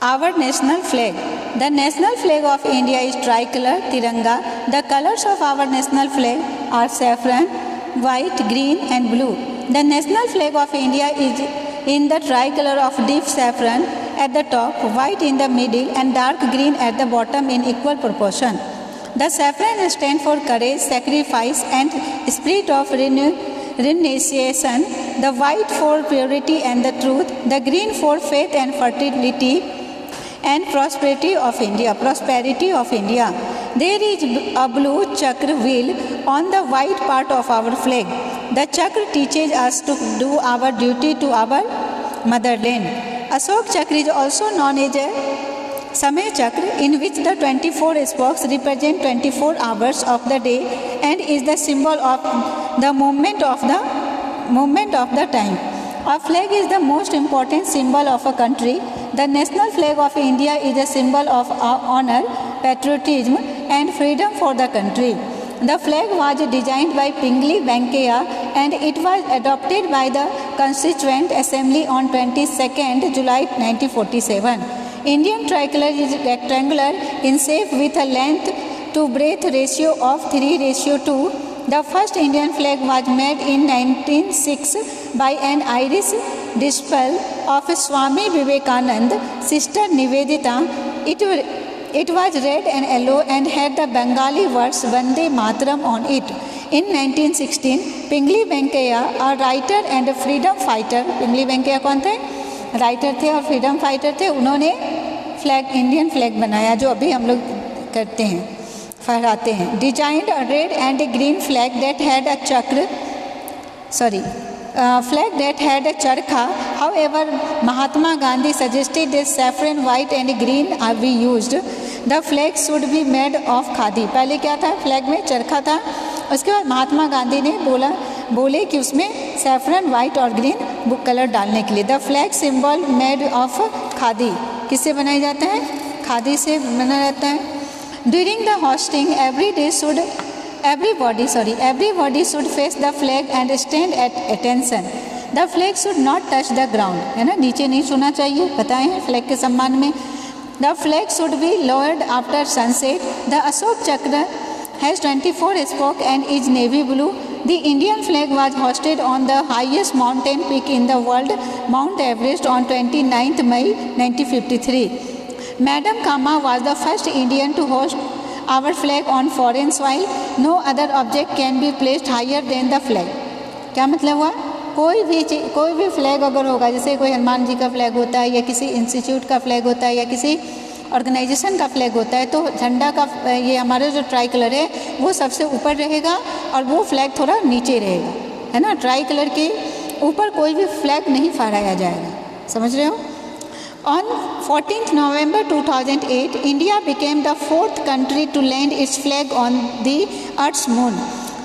Our national flag. The national flag of India is tricolor, Tiranga. The colors of our national flag are saffron, white, green and blue. The national flag of India is in the tricolor of deep saffron at the top, white in the middle and dark green at the bottom in equal proportion. The saffron stands for courage, sacrifice and spirit of renunciation. The white for purity and the truth. The green for faith and fertility and prosperity of India. There is a blue chakra wheel on the white part of our flag. The chakra teaches us to do our duty to our motherland. Ashok chakra is also known as a Samay chakra, in which the 24 spokes represent 24 hours of the day and is the symbol of the movement of the time. A flag is the most important symbol of a country. The national flag of India is a symbol of honor, patriotism and freedom for the country. The flag was designed by Pingali Venkaiah and it was adopted by the Constituent Assembly on 22nd July 1947. Indian tricolor is rectangular in shape with a length to breadth ratio of 3:2. The first Indian flag was made in 1906 by an Irish disciple of Swami Vivekananda, Sister Nivedita. It was red and yellow and had the Bengali words Vande Mataram on it. In 1916, Pingali Venkaiah, a writer and a freedom fighter, Pingali Venkaiah कौन थे? Writer थे और freedom fighter थे. उन्होंने Indian flag बनाया जो अभी हम लोग करते हैं, फहराते हैं. Designed a red and A green flag that had a चरखा. However, Mahatma Gandhi suggested that saffron, white and green be used. The flag should be made of khadi. पहले क्या था? फ्लैग में चरखा था. उसके बाद महात्मा गांधी ने बोले कि उसमें सैफरन, वाइट और ग्रीन बुक कलर डालने के लिए. The flag symbol made of khadi. किससे बनाया जाता है? खादी से बना जाता है. During the hosting everybody should face the flag and stand at attention. The flag should not touch the ground. है ना, नीचे नहीं छूना चाहिए. बताए हैं फ्लैग के सम्मान में. The flag should be lowered after sunset. The Ashok Chakra has 24 spokes and is navy blue. The Indian flag was hoisted on the highest mountain peak in the world, Mount Everest, on 29th May 1953. Madam Kama was the first Indian to hoist our flag on foreign soil. No other object can be placed higher than the flag. क्या मतलब हुआ? कोई भी flag अगर होगा, जैसे कोई हनुमान जी का फ्लैग होता है या किसी इंस्टीट्यूट का फ्लैग होता है या किसी ऑर्गेनाइजेशन का फ्लैग होता है, तो झंडा का ये हमारा जो ट्राई कलर है वो सबसे ऊपर रहेगा और वो फ्लैग थोड़ा नीचे रहेगा, है ना. ट्राई कलर के ऊपर कोई भी फ्लैग नहीं फहराया जाएगा. समझ रहे हो? On 14th November 2008, India became the fourth country to land its flag on the Earth's moon.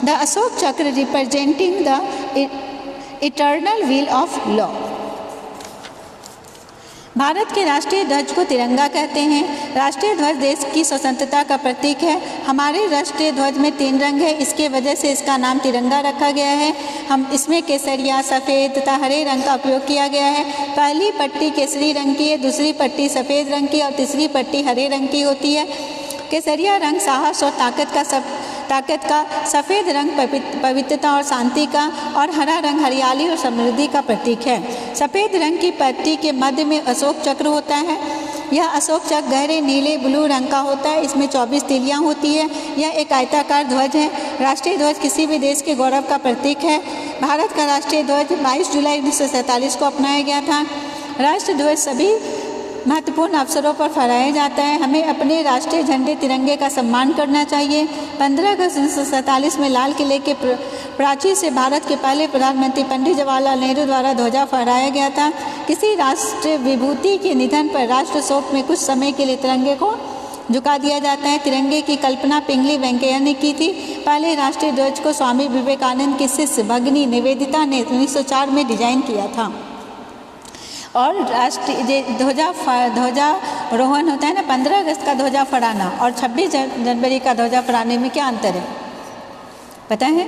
The Ashok Chakra representing the eternal wheel of law. Bharat के राष्ट्रीय ध्वज को तिरंगा कहते हैं. राष्ट्रीय ध्वज देश की स्वतंत्रता का प्रतीक है. हमारे राष्ट्रीय ध्वज में 3 रंग है, इसके वजह से इसका नाम तिरंगा रखा गया है. हम इसमें केसरिया, सफ़ेद तथा हरे रंग का उपयोग किया गया है. पहली पट्टी केसरी रंग की है, दूसरी पट्टी सफ़ेद रंग की और तीसरी पट्टी हरे रंग की होती है. केसरिया रंग साहस और ताकत का, सफ़ेद रंग पवित्रता और शांति का और हरा रंग हरियाली और समृद्धि का प्रतीक है. सफ़ेद रंग की पट्टी के मध्य में अशोक चक्र होता है. यह अशोक चक्र गहरे नीले ब्लू रंग का होता है. इसमें 24 तिलियाँ होती है. यह एक आयताकार ध्वज है. राष्ट्रीय ध्वज किसी भी देश के गौरव का प्रतीक है. भारत का राष्ट्रीय ध्वज 22 जुलाई 1947 को अपनाया गया था. राष्ट्रीय ध्वज सभी महत्वपूर्ण अवसरों पर फहराया जाता है. हमें अपने राष्ट्रीय झंडे तिरंगे का सम्मान करना चाहिए. 15 अगस्त 1947 में लाल किले के प्राची से भारत के पहले प्रधानमंत्री पंडित जवाहरलाल नेहरू द्वारा ध्वजा फहराया गया था. किसी राष्ट्रीय विभूति के निधन पर राष्ट्र शोक में कुछ समय के लिए तिरंगे को झुका दिया जाता है. तिरंगे की कल्पना पिंगली वेंकैया ने की थी. पहले राष्ट्रीय ध्वज को स्वामी विवेकानंद की शिष्य भगिनी निवेदिता ने 1904 में डिजाइन किया था. और राष्ट्रीय ध्वजारोहण होता है ना, 15 अगस्त का ध्वजा फहराना और 26 जनवरी का ध्वजा फहराने में क्या अंतर है पता है?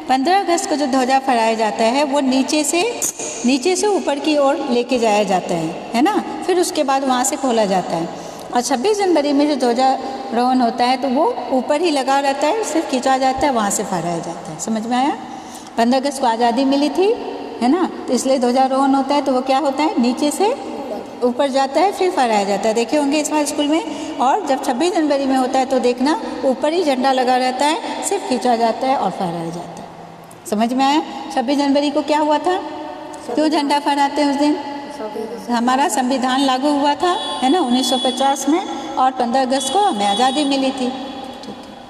15 अगस्त को जो ध्वजा फहराया जाता है वो नीचे से ऊपर की ओर लेके जाया जाता है ना, फिर उसके बाद वहाँ से खोला जाता है। और 26 जनवरी में जो ध्वजारोहण होता है तो वो ऊपर ही लगा रहता है, सिर्फ खींचा जाता है, वहाँ से फहराया जाता है। समझ में आया? 15 अगस्त को आज़ादी मिली थी, है ना, तो इसलिए ध्वजारोहण होता है। तो वो क्या होता है, नीचे से ऊपर जाता है, फिर फहराया जाता है। देखे होंगे इस बार स्कूल में। और जब 26 जनवरी में होता है तो देखना ऊपर ही झंडा लगा रहता है, सिर्फ खींचा जाता है और फहराया जाता है। समझ में आया? 26 जनवरी को क्या हुआ था, क्यों झंडा फहराते हैं उस दिन? हमारा संविधान लागू हुआ था, है ना, 1950 में, और 15 अगस्त को हमें आज़ादी मिली थी।